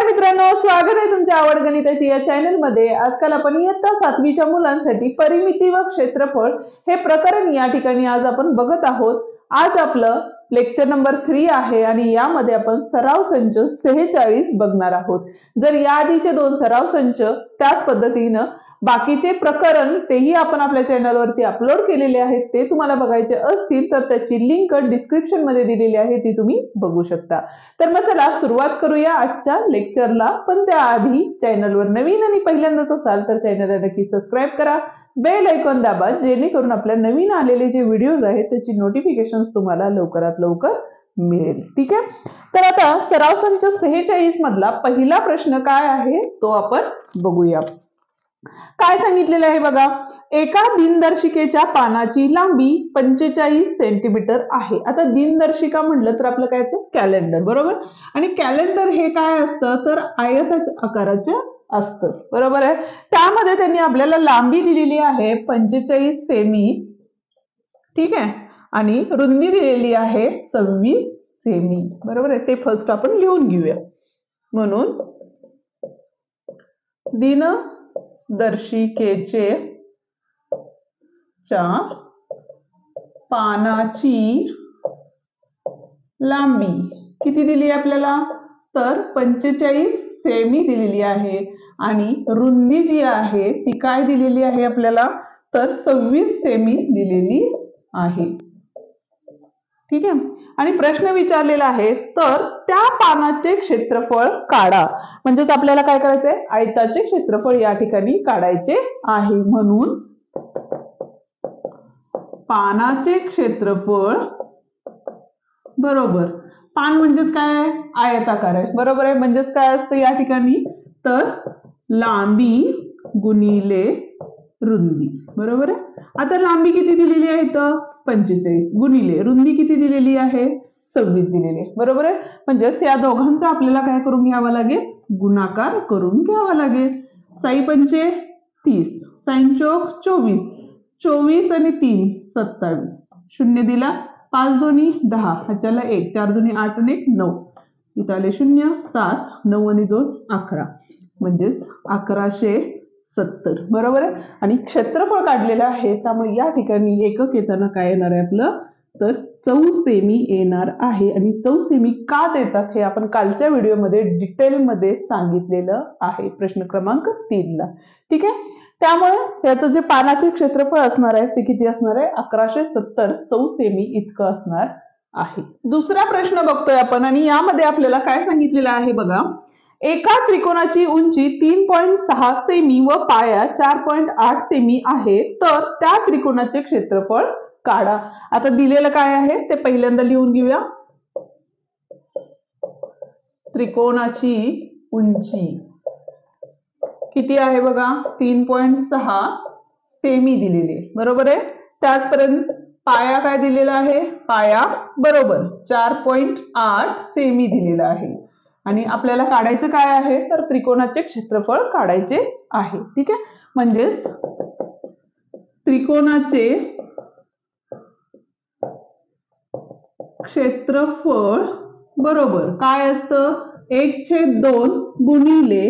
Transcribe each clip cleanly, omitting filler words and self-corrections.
मित्रांनो, स्वागत आहे तुमच्या आवड गणिताची या चॅनल मध्ये। आजकाल आपण इयत्ता 7वीच्या मुलांसाठी परिमिती व क्षेत्रफळ हे प्रकरण या ठिकाणी आज आपण बघत आहोत। आज आपलं लेक्चर नंबर 3 आहे आणि यामध्ये आपण सराव संच 46 बघणार आहोत। जर याआधीचे 2 सराव संच त्याच पद्धतीने बाकीचे प्रकरण तेही आपण आपल्या चॅनलवरती अपलोड केलेले आहेत, ते तुम्हाला बघायचे असतील तर त्याची लिंक डिस्क्रिप्शन मध्ये दिलेली आहे, ती तुम्ही बघू शकता। तर मग चला सुरुवात करूया आजच्या लेक्चरला। पण त्याआधी चॅनलवर नवीन आणि पहिल्यांदाच असाल तर चॅनलला नक्की सबस्क्राइब करा, बेल आयकॉन दाबा, जेणेकरून आपल्या नवीन आलेले जे व्हिडिओज आहेत त्याची नोटिफिकेशन्स तुम्हाला लवकरात लवकर मिळेल। ठीक आहे, तर आता सराव संच 46 मधला पहिला प्रश्न काय आहे तो आपण बघूया। काय सांगितलेलं आहे बघा, एका दिनदर्शिकेच्या पानाची लांबी 45 सेंटीमीटर आहे। आता दिनदर्शिका म्हटलं तर आपलं काय असतं, कॅलेंडर, बरोबर। आणि कॅलेंडर हे काय असतं तर आयताच्या आकाराचे असतं, बरोबर आहे। त्यामध्ये त्यांनी आपल्याला लांबी दिलेली आहे 45 सेमी, ठीक आहे, आणि रुंदी दिलेली आहे 26 सेमी, बरोबर आहे। ते फर्स्ट आपण लिहून घेऊया। म्हणून दिनदर्शिकेचे पानाची लांबी किती दिली आपल्याला तर 45 सेमी दिलेली आहे आणि रुंदी जी आहे ती काय दिलेली आहे आपल्याला तर 26 सेमी दिलेली आहे, ठीक आहे। आणि प्रश्न विचारलेला आहे तर त्या पानाचे क्षेत्रफळ काढा। म्हणजेच आपल्याला काय करायचंय, आयताचे क्षेत्रफळ या ठिकाणी काढायचे आहे। म्हणून पानाचे क्षेत्रफळ बरोबर, पान म्हणजेच काय, आयताकार आहे, बरोबर आहे। म्हणजेच काय असतं या ठिकाणी तर लांबी गुणिले रुंदी, बरोबर आहे। आता लांबी किती दिलेली आहे तर 45 गुणिले रुंदी किती दिलेली आहे 26 दिलेली आहे, बरोबर आहे। म्हणजेच या दोघांचा आपल्याला काय करून घ्यावा लागेल, गुणाकार करून घ्यावा लागेल। 6 पंचे 30, 6 चौक 24, 24 आणि 3 27, शून्य दिला, 5 दोन्ही 10, ह्याच्याला 1, 4 दोन्ही 8 आणि 1 9, इथं आले 0, 7, 9 आणि 2 11, म्हणजेच 1170, बरोबर आहे। आणि क्षेत्रफळ काढलेलं आहे त्यामुळे या ठिकाणी एकक येताना काय येणार आहे आपलं तर चौसेमी येणार आहे। आणि चौसेमी का देतात हे आपण कालच्या व्हिडिओमध्ये डिटेलमध्ये सांगितलेलं आहे, प्रश्न क्रमांक 3 ला, ठीक आहे। त्यामुळे याचं जे पानाचे क्षेत्रफळ असणार आहे ते किती असणार आहे 1170 चौसेमी इतकं असणार आहे। दुसरा प्रश्न बघतोय आपण आणि यामध्ये आपल्याला काय सांगितलेलं आहे बघा, एका त्रिकोणाची उंची 3.6 सेमी व पाया 4.8 सेमी आहे, तर त्या त्रिकोणाचे क्षेत्रफळ काढा। आता दिलेलं काय आहे ते पहिल्यांदा लिहून घेऊया। त्रिकोणाची उंची किती आहे बघा 3.6 सेमी दिलेली आहे, बरोबर आहे। त्याचपर्यंत पाया काय दिलेला आहे, पाया बरोबर 4.8 सेमी दिलेला आहे आणि आपल्याला काढायचं काय आहे तर त्रिकोणाचे क्षेत्रफळ काढायचे आहे, ठीक आहे। म्हणजेच त्रिकोणाचे क्षेत्रफळ बरोबर काय असतं 1/2 गुणिले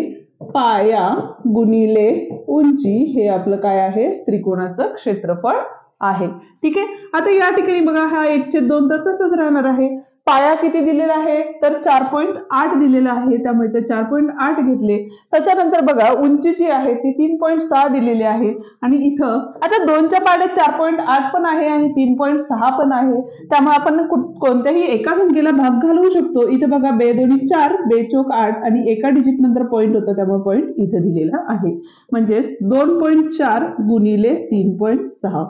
पाया गुणिले उंची, हे आपलं काय आहे त्रिकोणाचं क्षेत्रफळ आहे, ठीक आहे। आता या ठिकाणी बघा हा 1/2 तर तसंच राहणार आहे। पाया किती दिलेला आहे तर 4.8 दिलेला आहे, त्यामुळे ते 4.8 घेतले। त्याच्यानंतर बघा उंची जी आहे ती 3.6 दिलेली आहे आणि इथं आता 2च्या पाड्यात 4.8 पण आहे आणि 3.6 पण आहे, त्यामुळे आपण कोणत्याही एका संख्येला भाग घालवू शकतो। इथं बघा 2 दोन्ही 4, 2 चौक 8 आणि एका डिजिट नंतर पॉईंट होता त्यामुळे पॉईंट इथं दिलेला आहे। म्हणजेच 2.4 गुणिले 3.6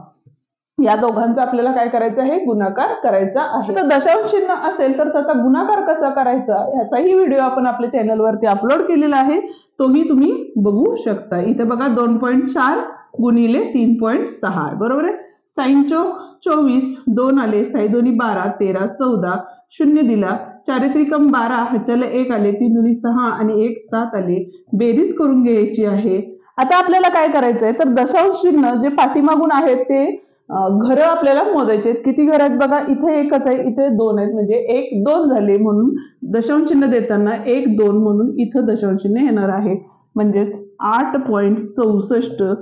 या दोघांचा आपल्याला काय करायचं आहे गुणाकार करायचा आहे। तर दशांश चिन्ह असेल तर त्याचा गुणाकार कसा करायचा याचाही व्हिडिओ आपण आपल्या चॅनलवरती अपलोड केलेला आहे, तोही तुम्ही बघू शकता। इथे बघा 2.4 गुणिले 3.6, बरोबर आहे। 6 चौक 24, 2 आले, 6 दोन्ही 12, 13 14, शून्य दिला, 4 त्रिकम 12, ह्याच्याला 1 आले, 3 दोन्ही 6 आणि 1 7 आले, बेरीज करून घ्यायची आहे। आता आपल्याला काय करायचंय तर दशांश चिन्ह जे पाठीमागून आहेत ते घरं आपल्याला मोजायचे आहेत. किती घर आहेत बघा, इथे एकच आहे, इथे दोन आहेत, म्हणजे 1 2 झाले. म्हणून दशांश चिन्ह देताना 1 2 म्हणून इथं दशांश चिन्ह येणार आहे. म्हणजेच 8.64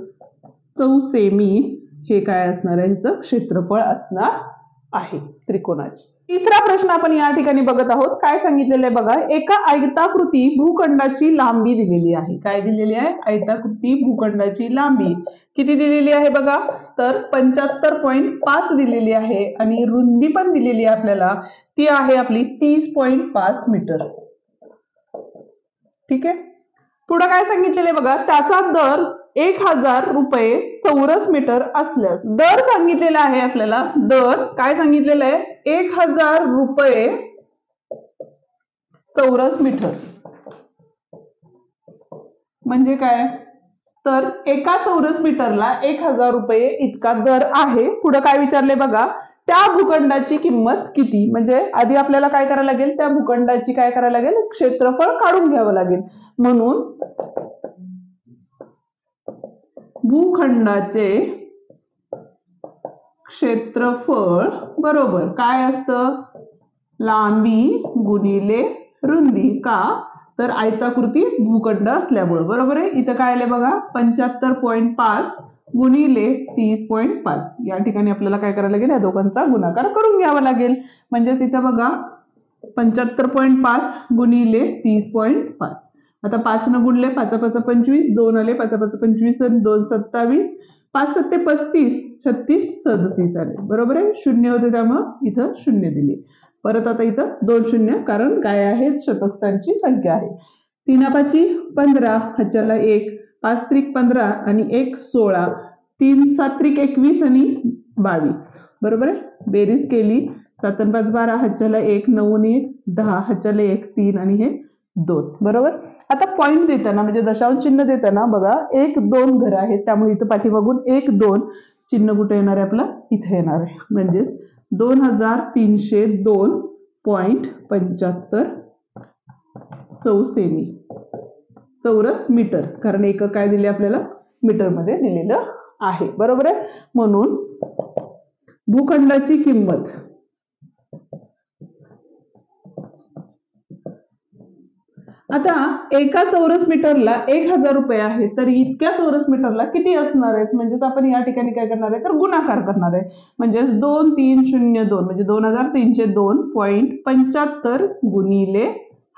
चौसेमी हे काय असणार आहे, ह्याचं क्षेत्रफळ असणार आहे त्रिकोणाचे. तिसरा प्रश्न आपण या ठिकाणी बघत आहोत. काय सांगितलेलं आहे बघा, एका आयताकृती भूखंडाची लांबी दिलेली आहे. काय दिलेली आहे? आयताकृती भूखंडाची लांबी किती दिलेली आहे बघा, तर 75.5 दिलेली आहे आणि रुंदी पण दिलेली आहे आपल्याला, ती आहे आपली 30.5 मीटर. ठीक आहे. पुढे काय सांगितलेलं आहे बघा, त्याचा दर 1000 रुपये चौरस मीटर असल्यास, दर सांगितलेला आहे आपल्याला, दर काय सांगितलेलं आहे, 1000 रुपये चौरस मीटर. म्हणजे काय, तर एका चौरस मीटरला 1000 रुपये इतका दर आहे. पुढे काय विचारले बघा, त्या भूखंडाची किंमत किती. म्हणजे आधी आपल्याला काय करायला लागेल, त्या भूखंडाची काय करायला लागेल, क्षेत्रफळ काढून घ्यावं लागेल. म्हणून भूखंडाचे क्षेत्रफळ बरोबर काय असतं, लांबी गुणिले रुंदी. का, तर आयताकृती भूखंड असल्यामुळे. बरोबर आहे. इथं काय आले बघा, 75.5 गुणिले 30.5. या ठिकाणी आपल्याला काय करायला लागेल, या दोघांचा गुणाकार करून घ्यावा लागेल. म्हणजे तिथं बघा 75.5 गुणिले 30.5. आता 5 न गुणले, 5 5 25, 2 आले, 5 5 25 आणि 2 27, 5 7 35, 36 37 आले. बरोबर आहे. शून्य होते त्यामुळे इथं शून्य दिले. परत आता इथं 2 शून्य, कारण काय आहे, शतक स्थानची संख्या आहे. 3 5 15, ह्याच्याला 1, 5 त्रिक 15 आणि 1 16, 3 7 त्रिक 21 आणि 22. बरोबर आहे. बेरीज केली, 7 आणि 5 12, ह्याच्याला 1, 9 आणि 1 10, ह्याच्याला 1 3 आणि हे 2. बरोबर. आता पॉईंट देताना म्हणजे दशांश चिन्ह देताना बघा 1 2 घर आहेत, त्यामुळे इथं पाठीमागून 1 2 चिन्ह कुठे येणार आहे, आपला इथे येणार आहे. म्हणजे 2302.75 चौसेमी चौरस मीटर, कारण एकक काय दिले आपल्याला, मीटर मध्ये दिलेलं आहे. बरोबर आहे. म्हणून भूखंडाची किंमत आता एका चौरस मीटरला 1000 रुपये आहे, तर इतक्या चौरस मीटरला किती असणार आहेत, म्हणजेच आपण या ठिकाणी काय करणार आहे, तर गुणाकार करणार आहे. म्हणजे 2302 म्हणजे 2302.75 गुणिले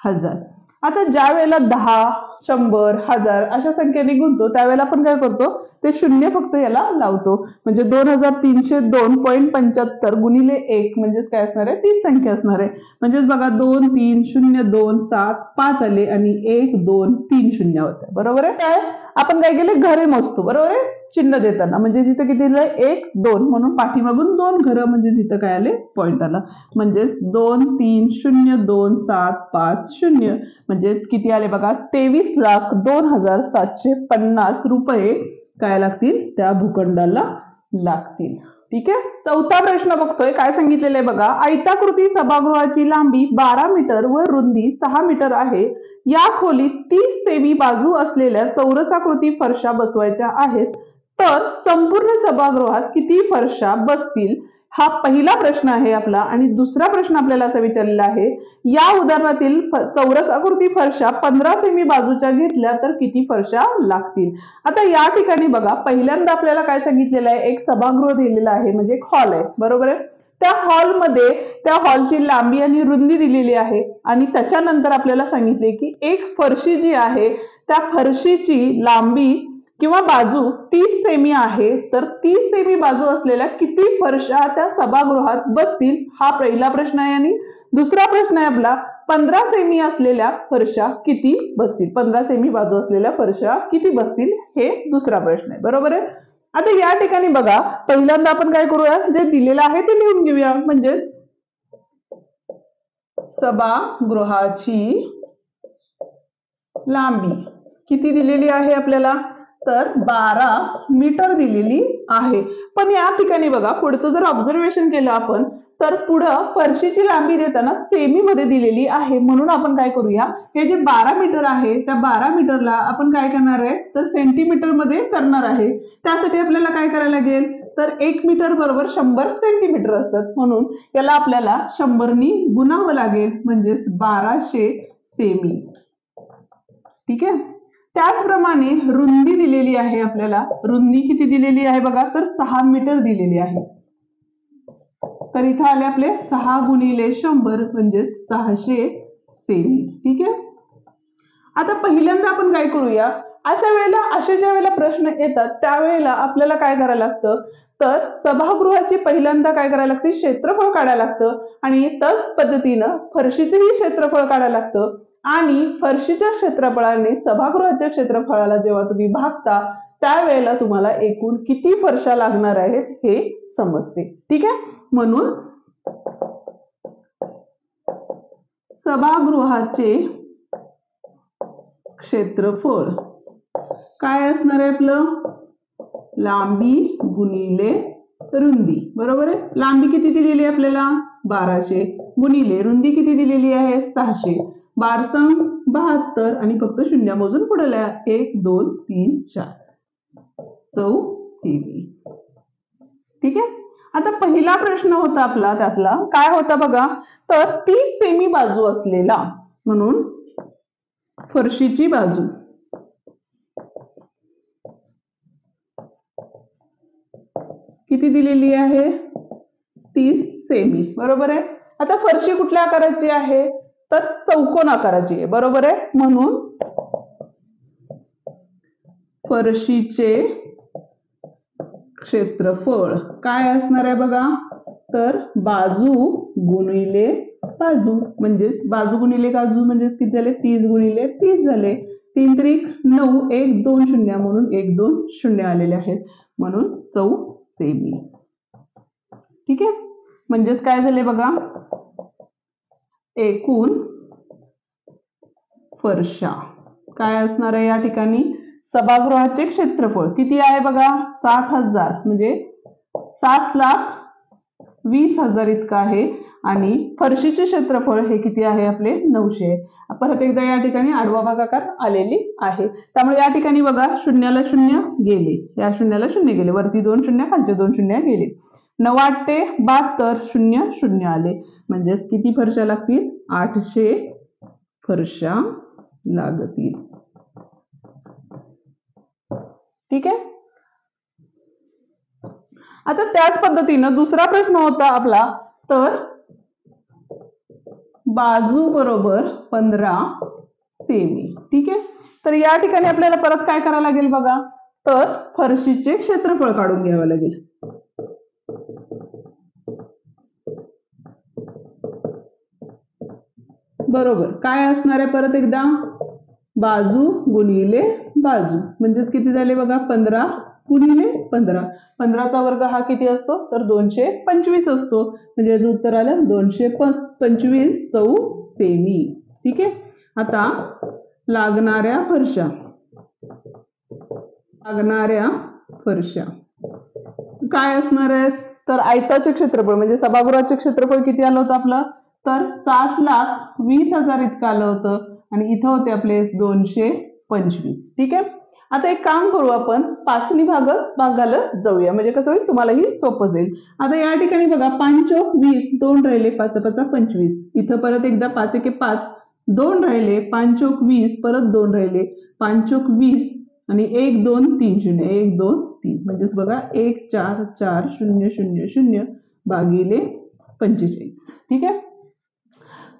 1000. आता ज्या वेळेला 10 100 1000 अशा संख्येने गुणतो, त्यावेळेला आपण काय करतो, ते शून्य फक्त याला लावतो. म्हणजे 2302.75 गुणिले 1 म्हणजेच काय असणार आहे, तीच संख्या असणार आहे. म्हणजेच बघा 2 3 0 2 7 5 आले आणि 1 2 3 शून्य होते. बरोबर आहे. काय आपण काय केले, घरे मोजतो. बरोबर आहे. चिन्ह देताना म्हणजे तिथं किती दिलंय, 1 2 म्हणून पाठीमागून 2 घरं, म्हणजे तिथं काय आले, पॉईंट आला. म्हणजेच 2 3 0 2 7 5 0 म्हणजे किती आले बघा, 23,02,750 रुपये काय लागतील, त्या भूखंडाला लागतील. ठीक आहे. चौथा प्रश्न बघतोय. काय सांगितलेलं आहे बघा, आयताकृती सभागृहाची लांबी 12 मीटर व रुंदी 6 मीटर आहे. या खोलीत 30 सेमी बाजू असलेल्या चौरसाकृती फरशा बसवायच्या आहेत, तर संपूर्ण सभागृहात किती फरशा बसतील, हा पहिला प्रश्न आहे आपला. आणि दुसरा प्रश्न आपल्याला असा विचारलेला आहे, या उदाहरणातील चौरसाकृती फरशा 15 सेमी बाजूच्या घेतल्या तर किती फरशा लागतील. आता या ठिकाणी बघा, पहिल्यांदा आपल्याला काय सांगितलेलं आहे, एक सभागृह दिलेला आहे, म्हणजे एक हॉल आहे. बरोबर आहे. त्या हॉलमध्ये त्या हॉलची लांबी आणि रुंदी दिलेली आहे आणि त्याच्यानंतर आपल्याला सांगितले की एक फरशी जी आहे, त्या फरशीची लांबी किंवा बाजू 30 सेमी आहे, तर 30 सेमी बाजू असलेल्या किती फरशा त्या सभागृहात बसतील, हा पहिला प्रश्न आहे. आणि दुसरा प्रश्न आहे आपला, 15 सेमी असलेल्या फरशा किती बसतील, 15 सेमी बाजू असलेल्या फरशा किती बसतील, हे दुसरा प्रश्न आहे. बरोबर आहे. आता या ठिकाणी बघा, पहिल्यांदा आपण काय करूया, जे दिलेलं आहे ते लिहून घेऊया. म्हणजे सभागृहाची लांबी किती दिलेली आहे आपल्याला, तर 12 मीटर दिलेली आहे. पण या ठिकाणी बघा, पुढचं जर ऑब्झर्वेशन केलं आपण, तर पुढं फरशीची लांबी देताना सेमी मध्ये दिलेली आहे. म्हणून आपण काय करूया, हे जे 12 मीटर आहे, त्या 12 मीटरला आपण काय करणार आहे, तर सेंटीमीटर मध्ये करणार आहे. त्यासाठी आपल्याला काय करायला लागेल, तर 1 मीटर बरोबर 100 सेंटीमीटर असतात, म्हणून याला आपल्याला 100 नी गुणावं लागेल, म्हणजेच 1200 सेमी. ठीक आहे. त्याचप्रमाणे रुंदी दिलेली आहे आपल्याला. रुंदी किती दिलेली आहे बघा, तर 6 मीटर दिलेली आहे. तर इथं आले आपले 6 गुणिले 100 म्हणजे 600 सेमी. ठीक आहे. आता पहिल्यांदा आपण काय करूया, अशा ज्या वेळेला प्रश्न येतात त्यावेळेला आपल्याला काय करायला लागतं, तर सभागृहाची पहिल्यांदा काय करायला लागते, क्षेत्रफळ काढायला लागतं आणि त्याच पद्धतीनं फरशीचंही क्षेत्रफळ काढायला लागतं. आणि फरशीच्या क्षेत्रफळाने सभागृहाच्या क्षेत्रफळाला जेव्हा तुम्ही भागता त्यावेळेला तुम्हाला एकूण किती फरशा लागणार आहेत हे समजते. ठीक आहे. म्हणून सभागृहाचे क्षेत्रफळ काय असणार आहे आपलं, लांबी गुणिले रुंदी. बरोबर आहे. लांबी किती दिलेली आहे आपल्याला, 1200 गुणिले रुंदी किती दिलेली आहे, 600. 1272 आणि फक्त शून्य मोजून पुढे लिहा, 1 2 3 4 सेमी. ठीक आहे. आता पहिला प्रश्न होता आपला, त्यातला काय होता बघा, तर 30 सेमी बाजू असलेला, म्हणून फरशीची बाजू किती दिलेली आहे, 30 सेमी. बरोबर आहे. आता फरशी कुठल्या आकाराची आहे, तर चौकोन आकाराची आहे. बरोबर आहे. म्हणून फरशीचे क्षेत्रफळ काय असणार आहे बघा, तर बाजू गुणिले बाजू, म्हणजेच बाजू गुणिले बाजू म्हणजेच किती झाले, 30 गुणिले 30 झाले. 3 त्रिक 9, 1 2 शून्य म्हणून 1 2 शून्य आलेले आहेत, म्हणून 14 सेमी. ठीक आहे. म्हणजेच काय झाले बघा, एकूण फरशा काय असणार आहे या ठिकाणी, सभागृहाचे क्षेत्रफळ किती आहे बघा, 60,000 म्हणजे 7,20,000 इतकं आहे. आणि फरशीचे क्षेत्रफळ हे किती आहे आपले, 900. परत एकदा या ठिकाणी आडवा भागाकार आलेली आहे, त्यामुळे या ठिकाणी बघा शून्याला शून्य गेले, या शून्याला शून्य गेले, वरती 2 शून्य खालचे 2 शून्य गेले. 9 8 72 शून्य शून्य आले, म्हणजेच किती फरशा लागतील, 800 फरशा लागतील. ठीक आहे. आता त्याच पद्धतीनं दुसरा प्रश्न होता आपला, तर बाजू बरोबर 15 सेमी. ठीक आहे. तर या ठिकाणी आपल्याला परत काय करायला लागेल बघा, तर फरशीचे क्षेत्रफळ काढून घ्यावे लागेल. बरोबर. काय असणार आहे परत एकदा, बाजू गुणिले बाजू, म्हणजेच किती झाले बघा, 15 गुणिले 15. 15चा वर्ग हा किती असतो, तर 225 असतो, म्हणजे उत्तर आलं 225 सेमी. ठीक आहे. आता लागणाऱ्या फरशा काय असणार आहेत, तर आयताचे क्षेत्रफळ म्हणजे सभागृहाचे क्षेत्रफळ किती आलं होतं आपलं, तर 7,20,000 इतकं आलं होतं, आणि इथं होते आपले 225. ठीक आहे. आता एक काम करू, आपण 5नी भागाला जाऊया, म्हणजे कसं होईल तुम्हालाही सोपं जाईल. आता या ठिकाणी बघा 5 चौक 20, 2 राहिले, 5 5 25. इथं परत एकदा 5 1 5, 2 राहिले, 5 चौक 20, परत 2 राहिले, 5 चौक 20 आणि 1 2 3 0, 1 2 3, म्हणजेच बघा 1 4 4 0 0 0 भागिले 45. ठीक आहे.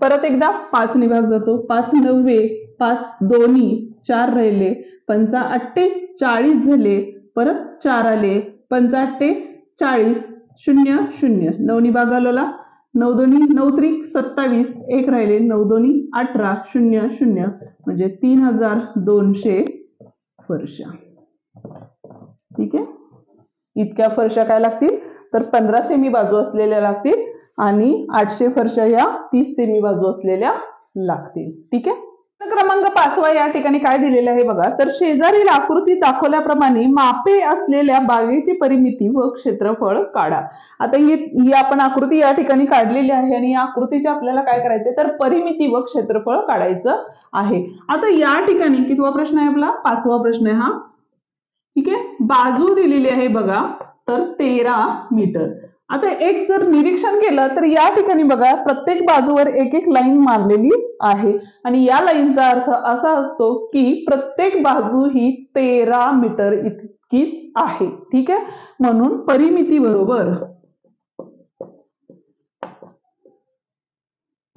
परत एकदा 5नी भाग जातो, 5 9 5 2 4 राहिले, 5 8 40 झाले, परत 4 आले, 5 8 40 0 0, 9नी भाग आला, 9 2 9 3 27, 1 राहिले, 9 2 18 0 0, म्हणजे 3,200 फरशा. ठीक आहे. इतक्या फरशा काय लागतील, तर 15 सेमी बाजू असलेल्या लागतील आणि 800 फरशा या 30 सेमी बाजू असलेल्या लागतील. ठीक आहे. क्रमांक 5 या ठिकाणी काय दिलेलं आहे बघा, तर शेजारील आकृतीत दाखवल्याप्रमाणे मापे असलेल्या बागेची परिमिती व क्षेत्रफळ काढा. आता ही आपण आकृती या ठिकाणी काढलेली आहे आणि या आकृतीच्या आपल्याला काय करायचे, तर परिमिती व क्षेत्रफळ काढायचं आहे. आता या ठिकाणी कितवा प्रश्न आहे आपला, 5वा प्रश्न आहे हा. ठीक आहे. बाजू दिलेली आहे बघा, तर 13 मीटर. आता एक जर निरीक्षण केलं तर या ठिकाणी बघा प्रत्येक बाजूवर एक एक लाईन मारलेली आहे आणि या लाईनचा अर्थ असा असतो की प्रत्येक बाजू ही 13 मीटर इतकीच आहे. ठीक आहे, म्हणून परिमिती बरोबर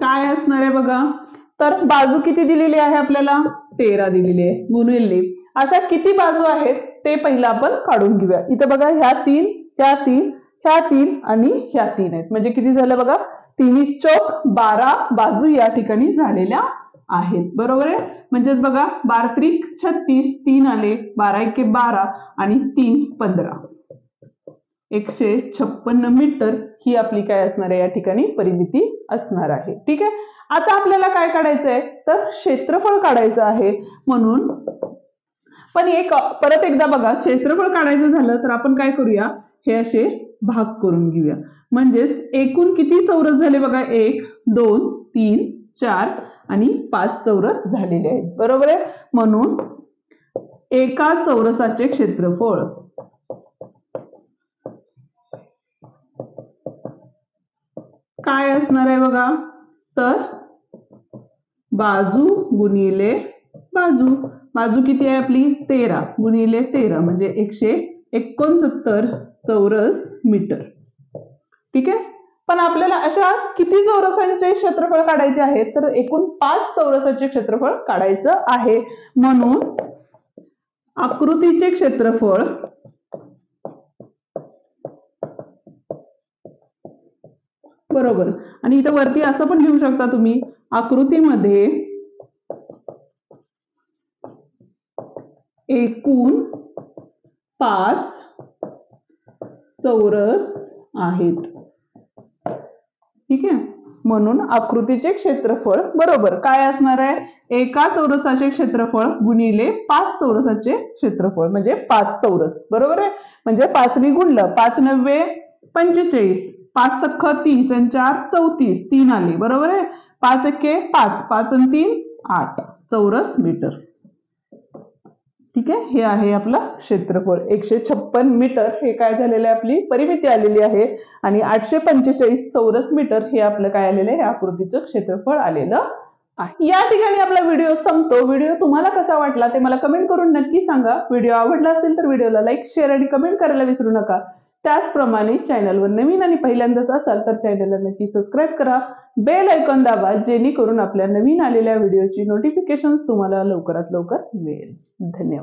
काय असणार आहे बघा, तर बाजू किती दिलेली आहे आपल्याला 13 दिलेली आहे गुणिले अशा किती बाजू आहेत ते पहिला आपण काढून घेऊया. इथे बघा ह्या 3 ह्या 3 ह्या 3 आणि ह्या 3 आहेत म्हणजे किती झालं बघा 3 चौक 12 बाजू या ठिकाणी झालेल्या आहेत. बरोबर आहे, म्हणजेच बघा 12 त्रिक 36 3 आले 12 एके 12 आणि 3 15 156 मीटर ही आपली काय असणार आहे या ठिकाणी परिमिती असणार आहे. ठीक आहे, आता आपल्याला काय काढायचं आहे तर क्षेत्रफळ काढायचं आहे. म्हणून पण परत एकदा बघा क्षेत्रफळ काढायचं झालं तर आपण काय करूया हे असे भाग करून घेऊया. म्हणजेच एकूण किती चौरस झाले बघा 1 2 3 4 आणि 5 चौरस झालेले आहेत. बरोबर आहे, म्हणून एका चौरसाचे क्षेत्रफळ काय असणार आहे बघा, तर बाजू गुणिले बाजू. बाजू किती आहे आपली 13 गुणिले 13 म्हणजे 169 चौरस मीटर. ठीक आहे, पण आपल्याला अशा किती चौरसांचे क्षेत्रफळ काढायचे आहे तर एकूण 5 चौरसाचे क्षेत्रफळ काढायचं आहे. म्हणून आकृतीचे क्षेत्रफळ बरोबर, आणि इथं वरती असं पण लिहू शकता तुम्ही आकृतीमध्ये एकूण 5 चौरस आहेत. ठीक आहे, म्हणून आकृतीचे क्षेत्रफळ बरोबर काय असणार आहे एका चौरसाचे क्षेत्रफळ गुणिले 5 चौरसाचे क्षेत्रफळ म्हणजे 5 चौरस. बरोबर आहे, म्हणजे 5 ने गुणलं 5 9 45 5 सख्ख 30 आणि 4 34 3 आले. बरोबर आहे, 5 एके 5 5 आणि 3 8 चौरस मीटर. ठीक आहे, हे आहे आपलं क्षेत्रफळ 156 मीटर हे काय झालेलं आहे आपली परिमिती आलेली आहे आणि 845 चौरस मीटर हे आपलं काय आलेलं आहे आकृतीचं क्षेत्रफळ आलेलं आहे. या ठिकाणी आपला व्हिडिओ संपतो. व्हिडिओ तुम्हाला कसा वाटला ते मला कमेंट करून नक्की सांगा. व्हिडिओ आवडला असेल तर व्हिडिओला लाईक शेअर आणि कमेंट करायला विसरू नका. त्याचप्रमाणे चॅनलवर नवीन आणि पहिल्यांदाच असाल तर चॅनलला नक्की सबस्क्राईब करा, बेल आयकॉन दाबा जेणेकरून आपल्या नवीन आलेल्या व्हिडिओची नोटिफिकेशन तुम्हाला लवकरात लवकर मिळेल. धन्यवाद.